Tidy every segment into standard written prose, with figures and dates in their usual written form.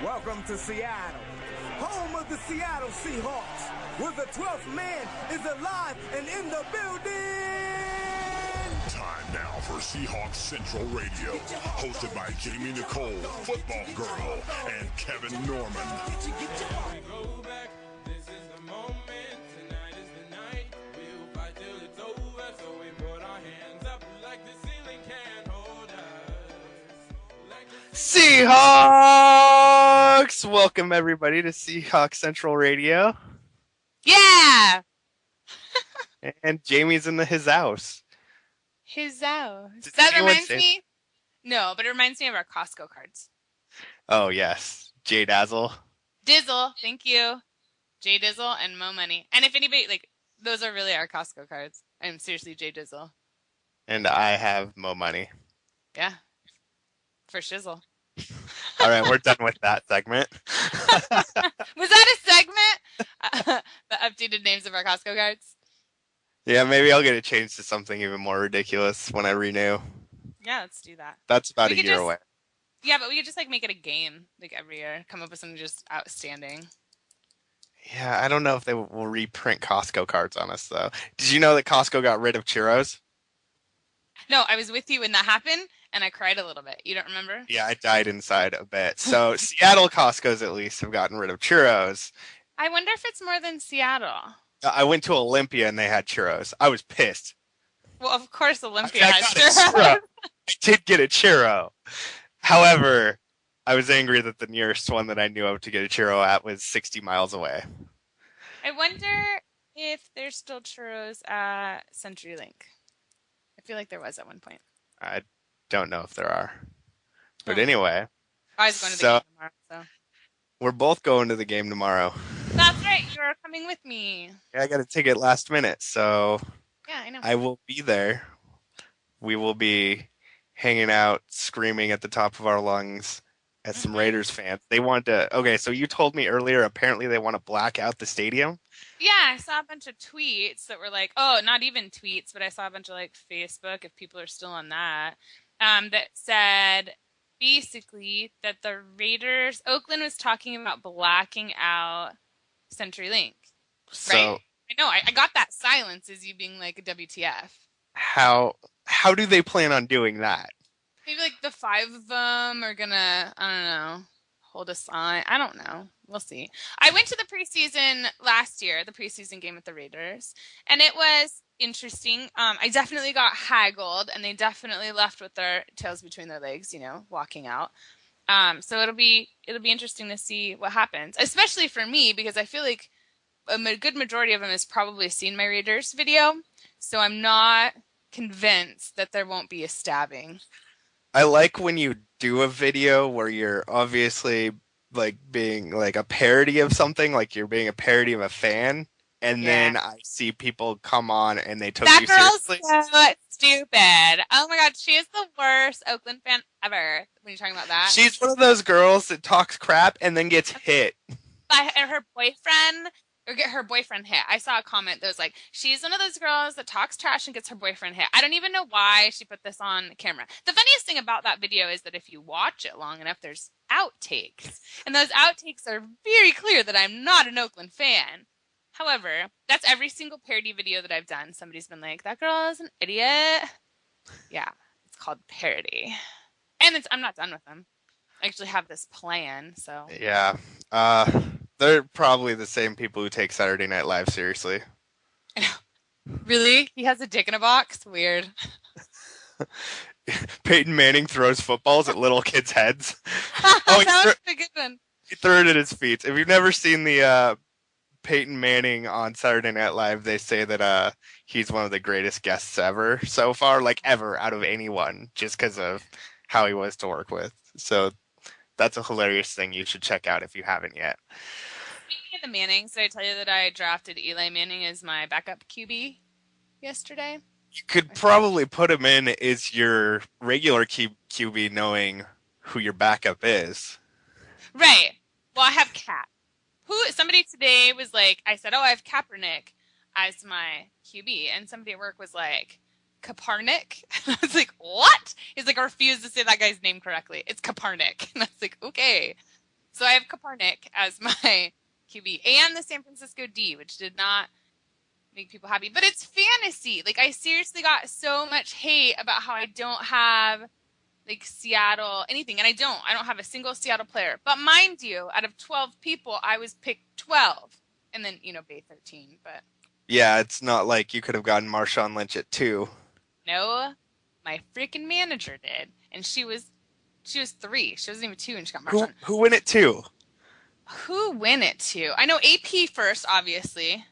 Welcome to Seattle, home of the Seattle Seahawks, where the 12th man is alive and in the building. Time now for SeahawksCentral Radio, hosted by Jamie Nicole, Football Girl, and Kevin Norman. Seahawks! Welcome everybody to SeahawksCentral Radio. Yeah! And Jamie's in his house. His house. Did That anyone reminds say- me. No, but it reminds me of our Costco cards. Oh, yes. J Dazzle. Dizzle, thank you. J Dizzle and Mo Money. And if anybody, those are really our Costco cards. I'm seriously J Dizzle. And I have Mo Money. Yeah. For shizzle. All right, we're done with that segment. Was that a segment? The updated names of our Costco cards? Yeah, maybe I'll get it changed to something even more ridiculous when I renew. Yeah, let's do that. That's about We a could year just- away. Yeah, but we could just make it a game, every year. Come up with something just outstanding. Yeah, I don't know if they will reprint Costco cards on us, though. Did you know that Costco got rid of churros? No, I was with you when that happened, and I cried a little bit. You don't remember? Yeah, I died inside a bit. So Seattle Costco's at least have gotten rid of churros. I wonder if it's more than Seattle. I went to Olympia and they had churros. I was pissed. Well, of course, Olympia I has got a churros. churro. I did get a churro. However, I was angry that the nearest one that I knew of to get a churro at was 60 miles away. I wonder if there's still churros at CenturyLink. I feel like there was at one point. I don't know if there are. But Oh. anyway, I was going to the So- game tomorrow, so. we're both going to the game tomorrow. That's right. You are coming with me. Yeah, I got a ticket last minute, so Yeah, I know. I will be there. We will be hanging out, screaming at the top of our lungs at some Raiders fans. They want to. Okay, so you told me earlier. Apparently, they want to black out the stadium. Yeah, I saw a bunch of tweets that were not even tweets, but I saw a bunch of Facebook, if people are still on that, that said basically that the Raiders, Oakland was talking about blacking out CenturyLink. So Right. I know. I got that silence as you being like a WTF. how do they plan on doing that? Maybe the 5 of them are gonna, I don't know, hold a sign. I don't know. We'll see. I went to the preseason last year, the preseason game with the Raiders, and it was interesting. I definitely got haggled, and they definitely left with their tails between their legs, walking out. So it'll be interesting to see what happens, especially for me, because I feel like a good majority of them has probably seen my Raiders video, so I'm not convinced that there won't be a stabbing. I like when you do a video where you're obviously being a parody of something, like you're being a parody of a fan, and then I see people come on and they took That you girl's seriously. so stupid. Oh my god, she is the worst Oakland fan ever. When you're talking about that, She's one of those girls that talks crap and then gets hit. by her boyfriend, or get her boyfriend hit. I saw a comment that was like, she's one of those girls that talks trash and gets her boyfriend hit. I don't even know why she put this on camera. The funniest thing about that video is that if you watch it long enough, there's outtakes. And those outtakes are very clear that I'm not an Oakland fan. However, that's every single parody video that I've done. Somebody's been like, that girl is an idiot. Yeah, it's called parody. And I'm not done with them. I actually have this plan, so. Yeah. They're probably the same people who take Saturday Night Live seriously. Really? He has a dick in a box? Weird. Peyton Manning throws footballs at little kids' heads. That was a good one. He threw it at his feet. If you've never seen the Peyton Manning on Saturday Night Live, they say that he's one of the greatest guests ever so far, ever out of anyone, just because of how he was to work with. So that's a hilarious thing you should check out if you haven't yet. Speaking of the Mannings, did I tell you that I drafted Eli Manning as my backup QB yesterday? You could probably put him in as your regular QB knowing who your backup is. Right. Well, I have Cap. Somebody today was like, I said, I have Kaepernick as my QB. And somebody at work was like, Kaepernick? I was like, what? He's like, I refuse to say that guy's name correctly. It's Kaepernick. And I was like, okay. So I have Kaepernick as my QB and the San Francisco D, which did not make people happy. But it's fantasy. Like, I seriously got so much hate about how I don't have, like, Seattle, anything. And I don't have a single Seattle player. But mind you, out of 12 people, I was picked 12. And then, Bay 13. But Yeah, it's not like you could have gotten Marshawn Lynch at 2. no, my freaking manager did. And she was 3. She wasn't even 2 and she got Marshawn. Who went at 2? Who went it to? I know AP first, obviously.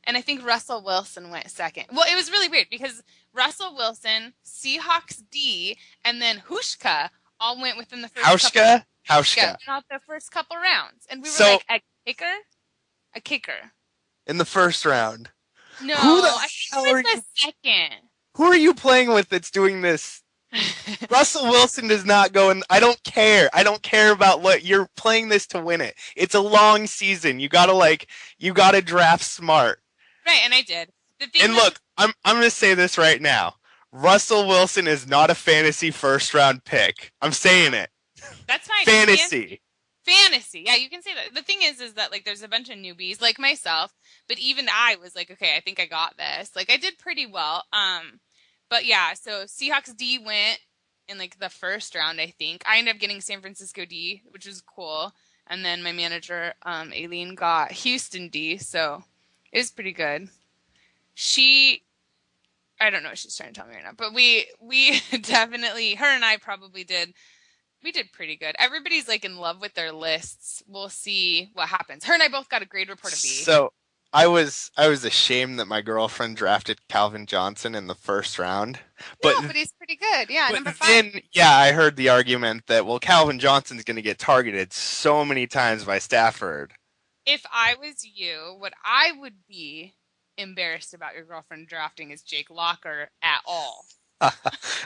And I think Russell Wilson went second. Well, it was really weird because Russell Wilson, Seahawks D, and then Hushka all went within the first Hauschka? Not the first couple rounds. And we were like, a kicker. In the first round. No, Who the I hell think are it was you? the second. Who are you playing with that's doing this? Russell Wilson does not go in. I don't care. I don't care about what you're playing this to win it. It's a long season. You gotta draft smart. Right, and I did. Look, I'm gonna say this right now. Russell Wilson is not a fantasy first round pick. I'm saying it. That's fine. Fantasy. Yeah, you can say that. The thing is that, like, there's a bunch of newbies like myself, but even I was like, okay, I think I got this. Like, I did pretty well. But yeah, so Seahawks D went in, like, the first round, I think. I ended up getting San Francisco D, which was cool. And then my manager, Aileen, got Houston D, so it was pretty good. I don't know what she's trying to tell me right now, but we definitely, her and I probably did. We did pretty good. Everybody's, like, in love with their lists. We'll see what happens. Her and I both got a grade report of B. So I was ashamed that my girlfriend drafted Calvin Johnson in the first round. But he's pretty good. Yeah, number 5. Then, I heard the argument that, well, Calvin Johnson's going to get targeted so many times by Stafford. If I was you, what I would be embarrassed about your girlfriend drafting is Jake Locker at all.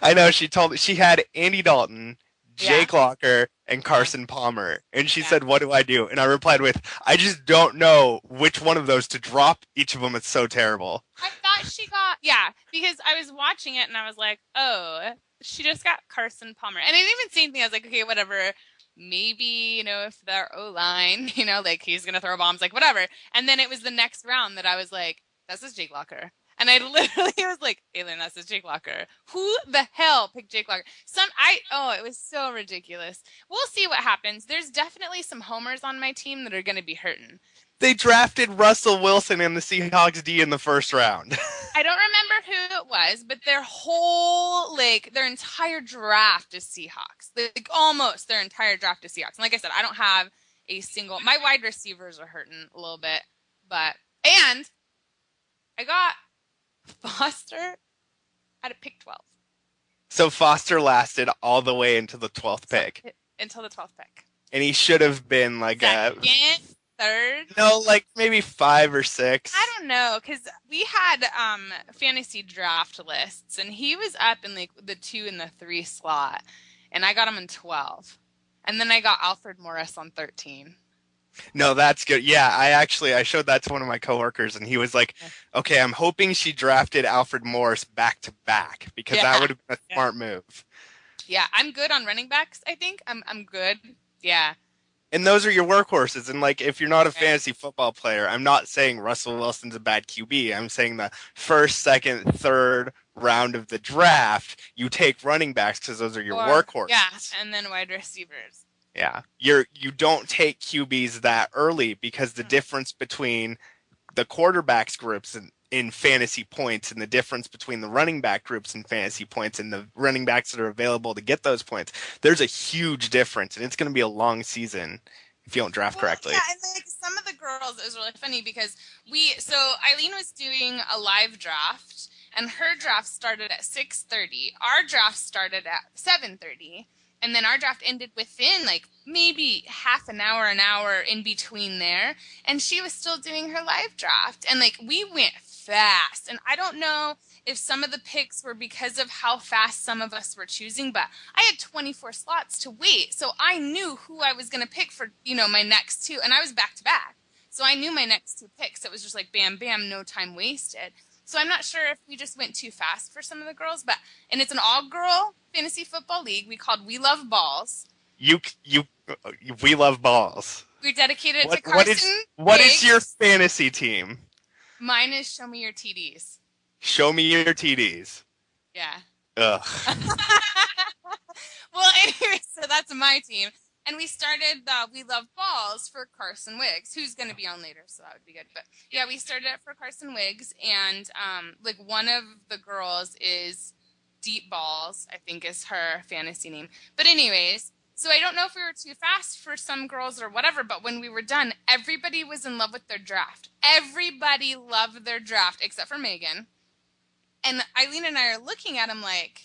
I know, she had Andy Dalton, Jake Locker, and Carson Palmer. And she said, what do I do? And I replied with, I just don't know which one of those to drop. Each of them is so terrible. I thought she got, because I was watching it and I was like, oh, she just got Carson Palmer. And I didn't even say anything. I was like, okay, whatever. Maybe, if their O-line, like, he's going to throw bombs, like, whatever. And then it was the next round that I was like, this is Jake Locker. And I literally was like, Aileen, that's Jake Locker. Who the hell picked Jake Locker? It was so ridiculous. We'll see what happens. There's definitely some homers on my team that are going to be hurting. They drafted Russell Wilson in the Seahawks D in the first round. I don't remember who it was, but their entire draft is Seahawks. Like, almost their entire draft is Seahawks. And like I said, I don't have a single, my wide receivers are hurting a little bit, and I got Foster at a pick 12. So Foster lasted all the way into the 12th pick. Until the 12th pick. And he should have been like second, third? No, like maybe 5 or 6. I don't know, because we had fantasy draft lists, and he was up in, like, the 2 and the 3 slot, and I got him in 12. And then I got Alfred Morris on 13. No, that's good. Yeah, I showed that to one of my coworkers, and he was like, okay, I'm hoping she drafted Alfred Morris back to back, because that would have been a smart move. Yeah, I'm good on running backs, I think. I'm good. Yeah. And those are your workhorses. And, like, if you're not a fantasy football player, I'm not saying Russell Wilson's a bad QB. I'm saying the first, second, third round of the draft, you take running backs because those are your workhorses. Yeah, and then wide receivers. Yeah, you don't take QBs that early because the difference between the quarterbacks groups in fantasy points and the difference between the running back groups in fantasy points and the running backs that are available to get those points, there's a huge difference, and it's going to be a long season if you don't draft correctly. Yeah, and like some of the girls, it was really funny because Eileen was doing a live draft, and her draft started at 6:30. Our draft started at 7:30. And then our draft ended within, like, maybe half an hour in between there. And she was still doing her live draft. And, like, we went fast. And I don't know if some of the picks were because of how fast some of us were choosing, but I had 24 slots to wait. So I knew who I was going to pick for, my next 2. And I was back to back. So I knew my next 2 picks. It was just like, bam, bam, no time wasted. So I'm not sure if we just went too fast for some of the girls, and it's an all-girl fantasy football league we called We Love Balls. we love balls. We dedicated it to What Carson. What Wiggs. is your fantasy team? Mine is Show Me Your TDs. Show me your TDs. Yeah. Ugh. Well, anyway, so that's my team. And we started the We Love Balls for Carson Wiggs, who's going to be on later, so that would be good. But yeah, we started it for Carson Wiggs, and like one of the girls is Deep Balls, I think is her fantasy name. But anyways, so I don't know if we were too fast for some girls or whatever, but when we were done, everybody was in love with their draft. Everybody loved their draft except for Megan. And Eileen and I are looking at him like,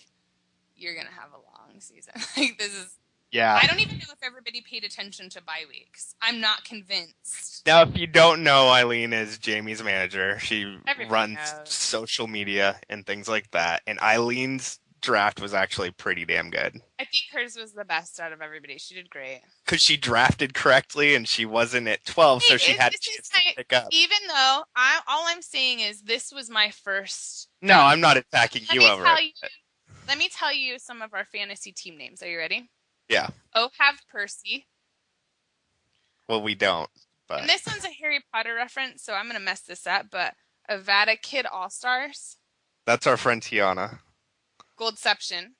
you're going to have a long season. Like, this is... Yeah. I don't even know if everybody paid attention to bye weeks. I'm not convinced. Now, if you don't know, Eileen is Jamie's manager. She Everybody runs knows. social media and things like that. And Eileen's draft was actually pretty damn good. I think hers was the best out of everybody. She did great. Because she drafted correctly and she wasn't at 12, so she had a This chance is to pick up. Even though, all I'm saying is this was my first... No, I'm not attacking you over it. Let me tell you some of our fantasy team names. Are you ready? Yeah. Have Percy. Well, we don't. But And this one's a Harry Potter reference, so I'm going to mess this up, but Avada Kid All-Stars. that's our friend Tiana. Goldception.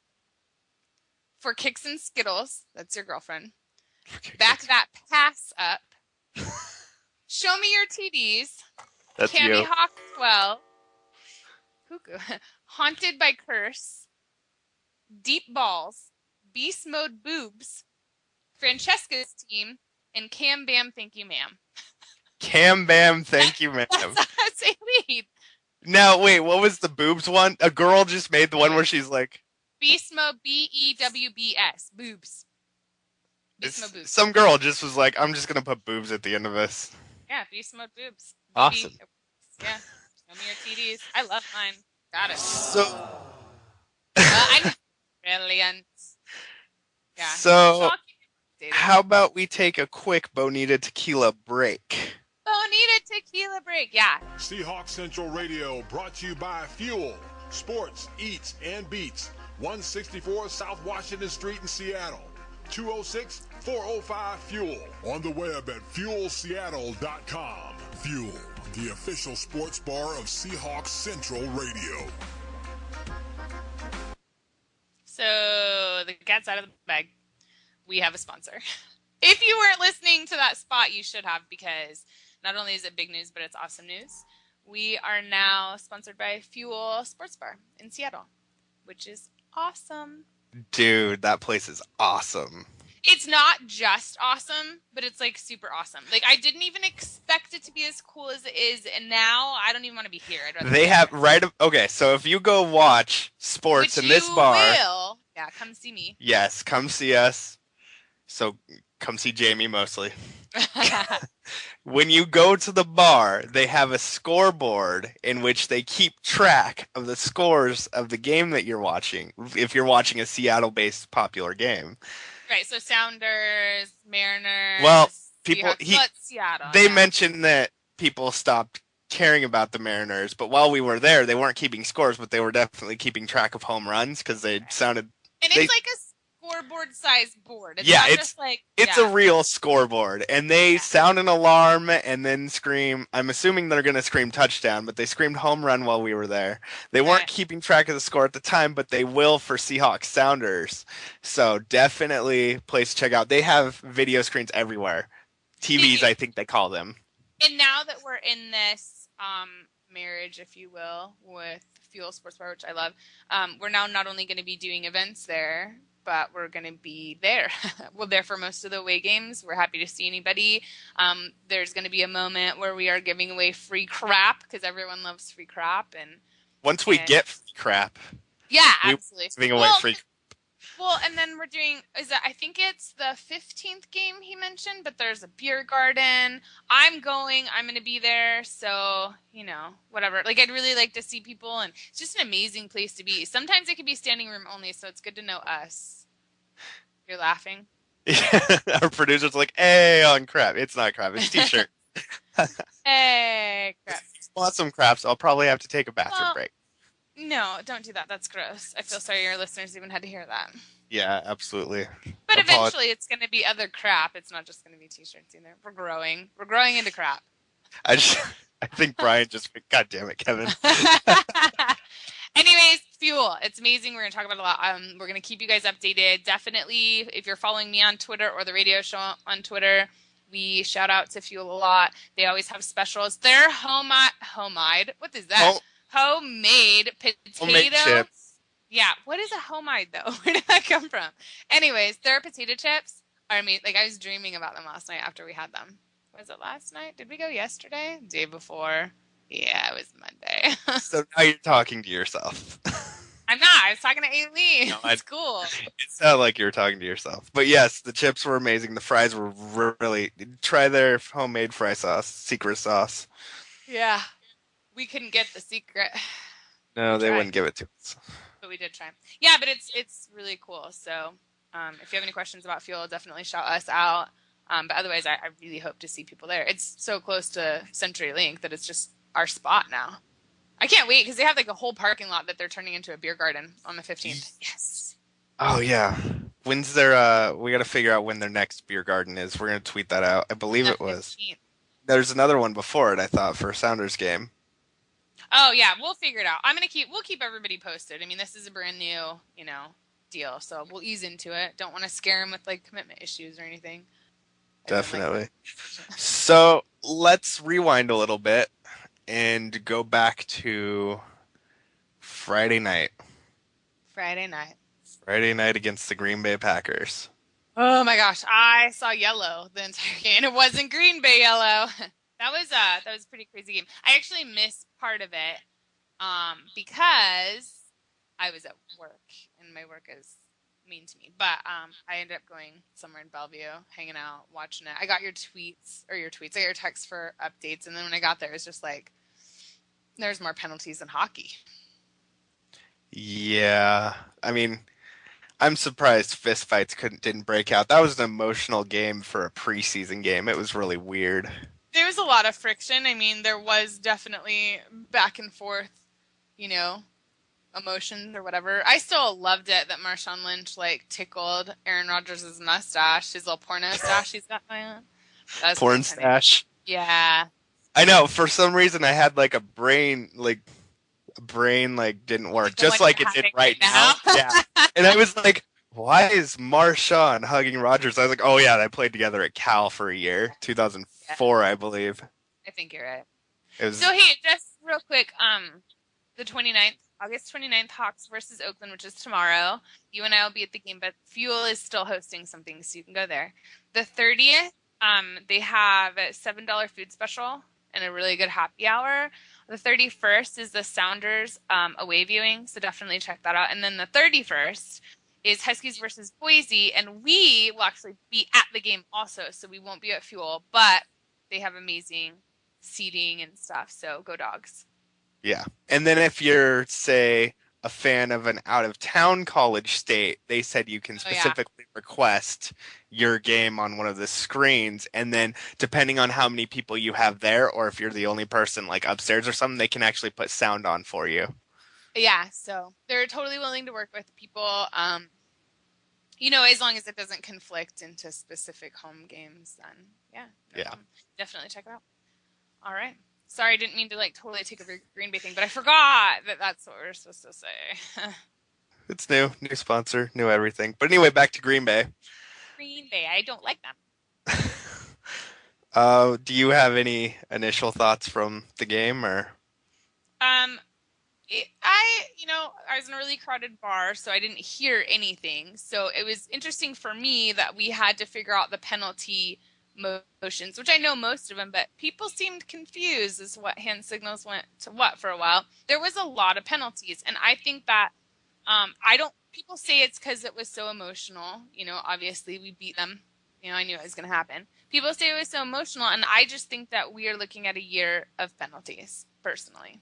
For Kicks and Skittles. That's your girlfriend. Back That Pass Up. Show Me Your TDs. That's Cammy you. Hawk 12. Cuckoo. Haunted by Curse. Deep Balls. Beast Mode Boobs. Francesca's team. And Cam Bam Thank You Ma'am. Cam Bam, thank you, ma'am. That's a lead. Now, wait, what was the boobs one? A girl just made the one where she's like... Beast Mode BEWBS. Boobs. Beast Mode Boobs. Some girl just was like, I'm just going to put boobs at the end of this. Yeah, Beast Mode Boobs. Awesome. Yeah. Show me your TDs. I love mine. Got it. So... I know. Brilliant. Yeah. So, how about we take a quick Bonita Tequila break? Bonita Tequila break. Yeah. Seahawks Central Radio brought to you by Fuel, Sports, Eats, and Beats. 164 South Washington Street in Seattle. 206-405-FUEL. On the web at fuelseattle.com. Fuel, the official sports bar of Seahawks Central Radio. So the cat's out of the bag. We have a sponsor. If you weren't listening to that spot, you should have, because not only is it big news, but it's awesome news. We are now sponsored by Fuel Sports Bar in Seattle, which is awesome. Dude, that place is awesome. It's not just awesome, but it's like super awesome. Like, I didn't even expect it to be as cool as it is, and now I don't even want to be here. They have okay, so if you go watch sports in this bar, yeah, come see me. Yes, come see us. So come see Jamie mostly. When you go to the bar, they have a scoreboard in which they keep track of the scores of the game that you're watching, if you're watching a Seattle-based popular game. Right, so Sounders, Mariners. Well, Seattle. They mentioned that people stopped caring about the Mariners, but while we were there, they weren't keeping scores, but they were definitely keeping track of home runs because they sounded. And it's like a scoreboard-sized board. It's yeah, not just like it's a real scoreboard, and they sound an alarm and then scream. I'm assuming they're going to scream touchdown, but they screamed home run while we were there. They weren't keeping track of the score at the time, but they will for Seahawks Sounders. So definitely place to check out. They have video screens everywhere. TVs, I think they call them. And now that we're in this marriage, if you will, with Fuel Sports Bar, which I love, we're now not only going to be doing events there, but we're going to be there. We're there for most of the away games. We're happy to see anybody. There's going to be a moment where we are giving away free crap, because everyone loves free crap. And once we get free crap. Yeah, absolutely. Giving away free crap. Well, and then we're doing, I think it's the 15th game he mentioned, but there's a beer garden. I'm going to be there. So, whatever. Like, I'd really like to see people, and it's just an amazing place to be. Sometimes it can be standing room only, so it's good to know us. You're laughing? Yeah, our producer's like, hey, on crap. It's not crap. It's t-shirt. Hey, crap. Want some craps. I'll probably have to take a bathroom break. No, don't do that. That's gross. I feel sorry your listeners even had to hear that. Yeah, absolutely. But but eventually it's going to be other crap. It's not just going to be t-shirts either. We're growing. We're growing into crap. I think Brian just, God damn it, Kevin. Anyways, fuel. It's amazing. We're going to talk about it a lot. We're going to keep you guys updated. Definitely, if you're following me on Twitter or the radio show on Twitter, we shout out to Fuel a lot. They always have specials. They're homemade. What is that? Homemade potato. Homemade chips. Yeah. What is a homemade, though? Where did that come from? Anyways, their potato chips are amazing. Like, I was dreaming about them last night after we had them. Was it last night? Did we go yesterday? Day before? Yeah, it was Monday. So now you're talking to yourself. I'm not. I was talking to Aileen. No, it's cool. It sounded like you were talking to yourself. But yes, the chips were amazing. The fries were really... Try their homemade fry sauce, secret sauce. Yeah. We couldn't get the secret. No, they wouldn't give it to us. But we did try. Yeah, but it's really cool. So if you have any questions about fuel, definitely shout us out. But otherwise, I really hope to see people there. It's so close to CenturyLink that it's just our spot now. I can't wait because they have like a whole parking lot that they're turning into a beer garden on the 15th. Yes. Oh, yeah. When's their, we got to figure out when their next beer garden is. We're going to tweet that out. I believe it was. 15th. There's another one before it, I thought, for a Sounders game. Oh, yeah. We'll figure it out. We'll keep everybody posted. I mean, this is a brand new, deal. So we'll ease into it. Don't want to scare them with like commitment issues or anything. Definitely. So let's rewind a little bit and go back to Friday night. Friday night against the Green Bay Packers. Oh my gosh, I saw yellow the entire game. It wasn't Green Bay yellow. That was a pretty crazy game. I actually missed part of it because I was at work and my work is mean to me. But I ended up going somewhere in Bellevue, hanging out, watching it. I got your tweets. I got your texts for updates, and then when I got there, it was just like, there's more penalties than hockey. Yeah, I mean, I'm surprised fistfights didn't break out. That was an emotional game for a preseason game. It was really weird. There was a lot of friction. I mean, there was definitely back and forth, emotions or whatever. I still loved it that Marshawn Lynch tickled Aaron Rodgers' mustache, his little porno stash he's got going on. Porn stash. Yeah. I know. For some reason, I had a brain didn't work, just like it did right now. Yeah. And I was like, why is Marshawn hugging Rodgers? I was like, oh yeah, they played together at Cal for a year, 2004, I believe. I think you're right. So hey, just real quick, the 29th. August 29th, Hawks versus Oakland, which is tomorrow. You and I will be at the game, but Fuel is still hosting something, so you can go there. The 30th, they have a $7 food special and a really good happy hour. The 31st is the Sounders away viewing, so definitely check that out. And then the 31st is Huskies versus Boise, and we will actually be at the game also, so we won't be at Fuel, but they have amazing seating and stuff, so go Dogs. Yeah. And then if you're, say, a fan of an out-of-town college state, they said you can specifically request your game on one of the screens. And then depending on how many people you have there, or if you're the only person upstairs or something, they can actually put sound on for you. Yeah. So they're totally willing to work with people. As long as it doesn't conflict into specific home games, then definitely check it out. All right. Sorry, I didn't mean to totally take a Green Bay thing, but I forgot that that's what we're supposed to say. It's new sponsor, new everything. But anyway, back to Green Bay. Green Bay, I don't like them. Do you have any initial thoughts from the game, or? I was in a really crowded bar, so I didn't hear anything. So it was interesting for me that we had to figure out the penalty motions, which I know most of them, but people seemed confused as what hand signals went to what for a while. There was a lot of penalties, and I think that people say it's because it was so emotional. Obviously we beat them. I knew it was going to happen. People say it was so emotional, and I just think that we are looking at a year of penalties, personally.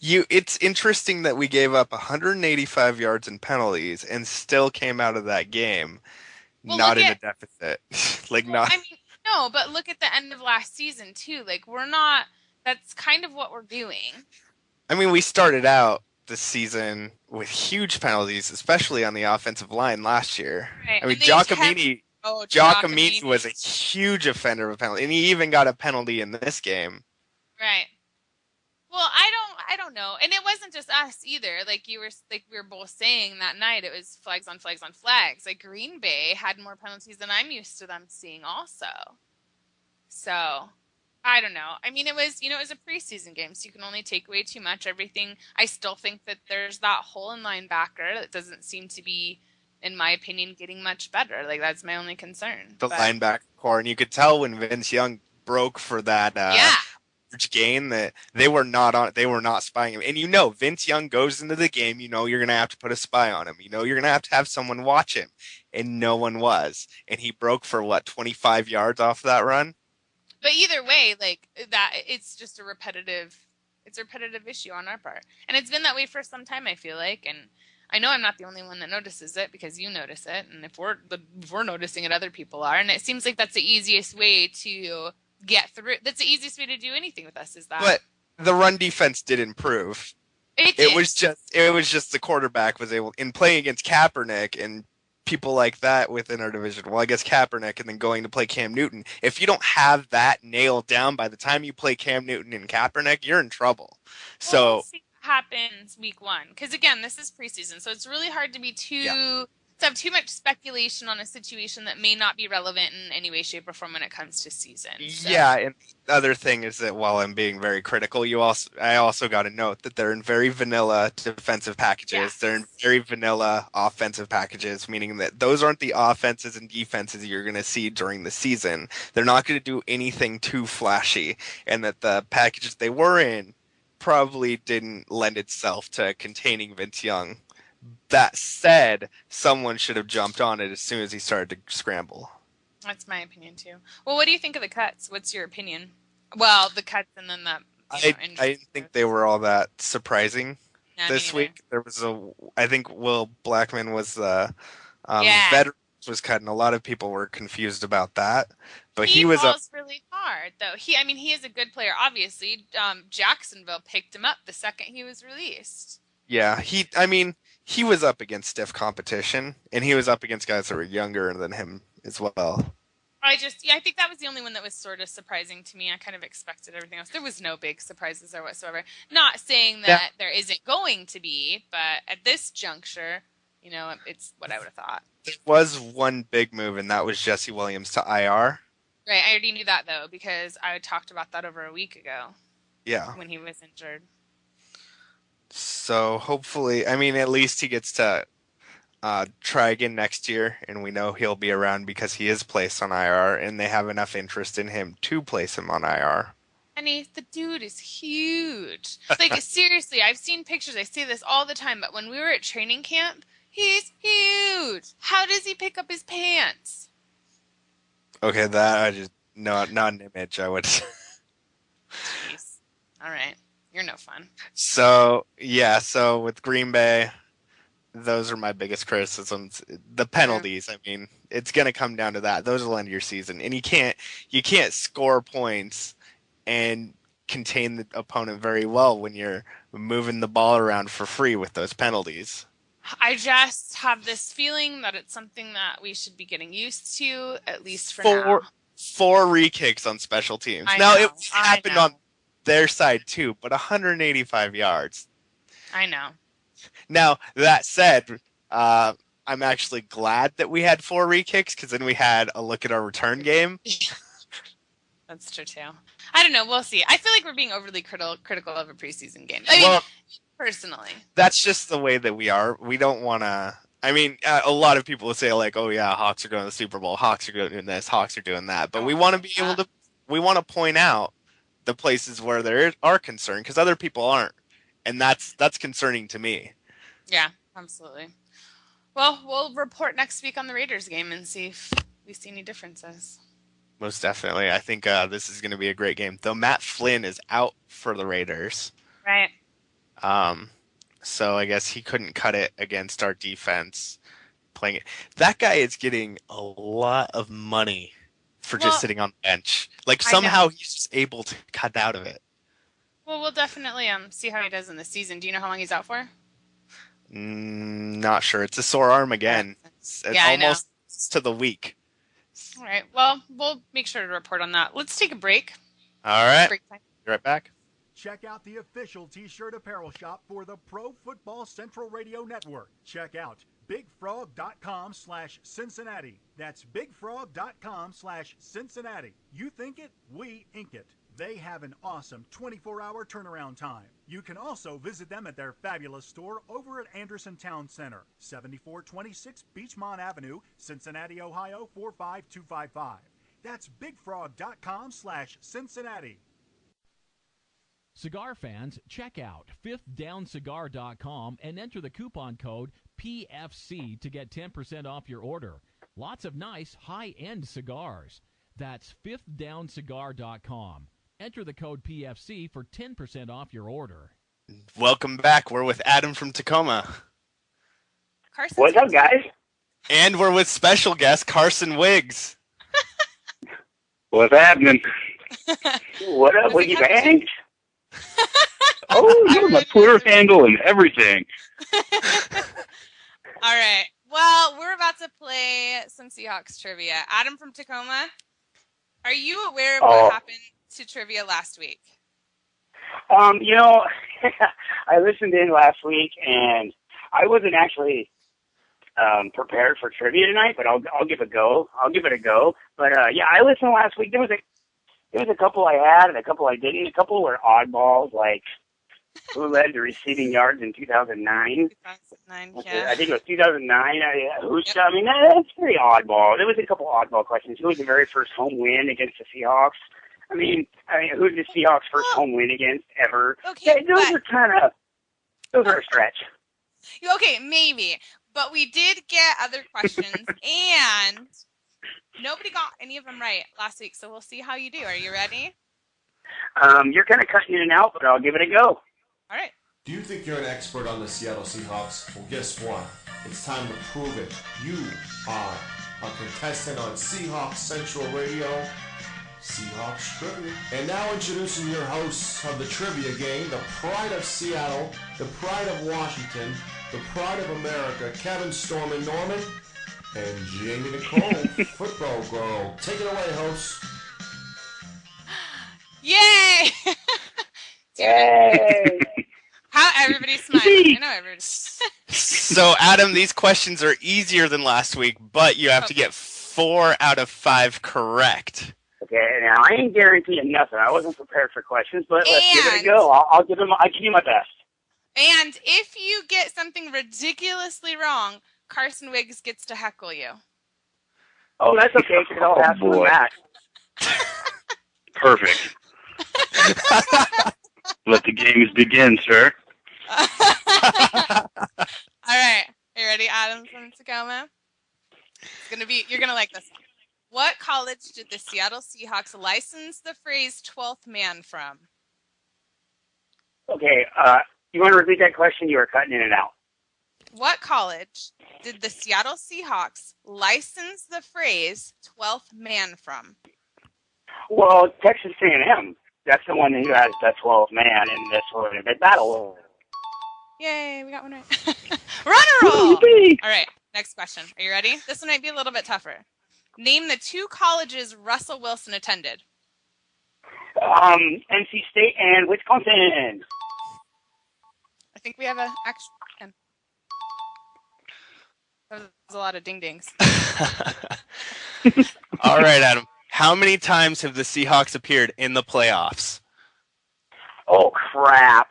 It's interesting that we gave up 185 yards in penalties and still came out of that game not in a deficit. No, but look at the end of last season too. We're not. That's kind of what we're doing. I mean, we started out the season with huge penalties, especially on the offensive line last year. Right. I mean, And they Giacomini was a huge offender of a penalty, and he even got a penalty in this game. Right. Well, I don't know. And it wasn't just us either. Like we were both saying that night, it was flags on flags on flags. Like Green Bay had more penalties than I'm used to them seeing also. So, I don't know. I mean, it was a preseason game, so you can only take away too much. Everything. I still think that there's that hole in linebacker that doesn't seem to be, in my opinion, getting much better. Like that's my only concern. Linebacker core, and you could tell when Vince Young broke for that gain that they were not spying him. And Vince Young goes into the game, you're gonna have to put a spy on him. You're gonna have to have someone watch him. And no one was. And he broke for 25 yards off that run? But either way, like that, it's just a repetitive issue on our part. And it's been that way for some time, I feel like. And I know I'm not the only one that notices it because you notice it. And if we're noticing it, other people are. And it seems like that's the easiest way to get through. That's the easiest way to do anything with us is that. But the run defense did improve. It was just the quarterback was able, in playing against Kaepernick and people like that within our division. Well, I guess Kaepernick and then going to play Cam Newton. If you don't have that nailed down by the time you play Cam Newton and Kaepernick, you're in trouble. We'll see what happens week 1. Because again, this is preseason, so it's really hard to be to have too much speculation on a situation that may not be relevant in any way, shape, or form when it comes to season. So. Yeah, and the other thing is that while I'm being very critical, I also got to note that they're in very vanilla defensive packages. Yes. They're in very vanilla offensive packages, meaning that those aren't the offenses and defenses you're going to see during the season. They're not going to do anything too flashy, and that the packages they were in probably didn't lend itself to containing Vince Young. That said, someone should have jumped on it as soon as he started to scramble. That's my opinion too. Well, what do you think of the cuts? What's your opinion? Well, the cuts and then that. I didn't think they were all that surprising this week. There was I think Will Blackman was the veteran was cut, and a lot of people were confused about that. But he was falls really hard though. He is a good player. Obviously, Jacksonville picked him up the second he was released. Yeah, he was up against stiff competition, and he was up against guys that were younger than him as well. I think that was the only one that was sort of surprising to me. I kind of expected everything else. There was no big surprises there whatsoever. Not saying that there isn't going to be, but at this juncture, it's what I would have thought. There was one big move, and that was Jesse Williams to IR. Right, I already knew that, though, because I talked about that over a week ago. Yeah. When he was injured. So hopefully, at least he gets to try again next year, and we know he'll be around because he is placed on IR, and they have enough interest in him to place him on IR. And the dude is huge. Like, seriously, I've seen pictures. I say this all the time, but when we were at training camp, he's huge. How does he pick up his pants? Okay, that I just not an image. I would. Jeez. All right. You're no fun. So with Green Bay, those are my biggest criticisms. The penalties, it's going to come down to that. Those will end your season. And you can't score points and contain the opponent very well when you're moving the ball around for free with those penalties. I just have this feeling that it's something that we should be getting used to, at least for now. 4 re-kicks on special teams. It happened on their side too, but 185 yards. I know. Now, that said, I'm actually glad that we had 4 re-kicks, because then we had a look at our return game. That's true too. I don't know. We'll see. I feel like we're being overly critical of a preseason game. Personally. That's just the way that we are. We don't want to... a lot of people will say, like, oh yeah, Hawks are going to the Super Bowl, Hawks are doing this, Hawks are doing that. But we want to be able to... We want to point out the places where there are concerned, because other people aren't, and that's concerning to me. Yeah, absolutely. Well, we'll report next week on the Raiders game and see if we see any differences. Most definitely. I think this is going to be a great game, though Matt Flynn is out for the Raiders. Right. So I guess he couldn't cut it against our defense playing it. That guy is getting a lot of money for just sitting on the bench. Like, somehow he's just able to cut out of it. Well, we'll definitely see how he does in the season. Do you know how long he's out for? Not sure. It's a sore arm again. It's almost to the week. All right. Well, we'll make sure to report on that. Let's take a break. All right. Break time. Be right back. Check out the official T-shirt apparel shop for the Pro Football Central Radio Network. Check out bigfrog.com/Cincinnati. That's bigfrog.com/Cincinnati. You think it, we ink it. They have an awesome 24-hour turnaround time. You can also visit them at their fabulous store over at Anderson Town Center, 7426 Beachmont Avenue, Cincinnati, Ohio 45255. That's bigfrog.com/Cincinnati. Cigar fans, check out fifthdowncigar.com and enter the coupon code PFC to get 10% off your order. Lots of nice high-end cigars. That's fifthdowncigar.com. Enter the code PFC for 10% off your order. Welcome back. We're with Adam from Tacoma. Carson. What's up, guys? And we're with special guest Carson Wiggs. What's happening? What up, Wiggy Banks? Oh, you have my Twitter handle and everything. All right. Well, we're about to play some Seahawks trivia. Adam from Tacoma, are you aware of what happened to trivia last week? You know, I listened in last week, and I wasn't actually prepared for trivia tonight, but I'll give it a go. But yeah, I listened last week. There was a couple I had and a couple I didn't. A couple were oddballs, like who led the receiving yards in 2009. 2009, yeah. I think it was 2009. I mean, that's very oddball. There was a couple oddball questions. Who was the very first home win against the Seahawks? I mean, who's the Seahawks' first home win against ever? Okay, those are a stretch. Okay, maybe. But we did get other questions, and nobody got any of them right last week, so we'll see how you do. Are you ready? You're kind of cutting in and out, but I'll give it a go. All right. Do you think you're an expert on the Seattle Seahawks? Well, guess what? It's time to prove it. You are a contestant on SeahawksCentral Radio, Seahawks Trivia. And now introducing your hosts of the trivia game, the pride of Seattle, the pride of Washington, the pride of America, Kevin Stormin Norman, and Jamie Nicole, football girl. Take it away, hosts. Yay! Yay! How everybody's smiling. I know everybody's. So, Adam, these questions are easier than last week, but you have to get 4 out of 5 correct. Okay, now I ain't guaranteeing nothing. I wasn't prepared for questions, but let's give it a go. I'll give you my best. And if you get something ridiculously wrong, Carson Wiggs gets to heckle you. Oh, that's okay, because I'll have some of that. Perfect. Let the games begin, sir. All right. Are you ready, Adam from Tacoma? You're gonna like this one. What college did the Seattle Seahawks license the phrase 12th man from? Okay, you want to repeat that question? You were cutting in and out. What college did the Seattle Seahawks license the phrase 12th man from? Well, Texas A&M. That's the one who has that 12th man, and that's what they battle. Yay, we got one right. Runner roll! All right, next question. Are you ready? This one might be a little bit tougher. Name the 2 colleges Russell Wilson attended. NC State and Wisconsin. I think we have a actual. That was a lot of ding-dings. All right, Adam. How many times have the Seahawks appeared in the playoffs? Oh, crap.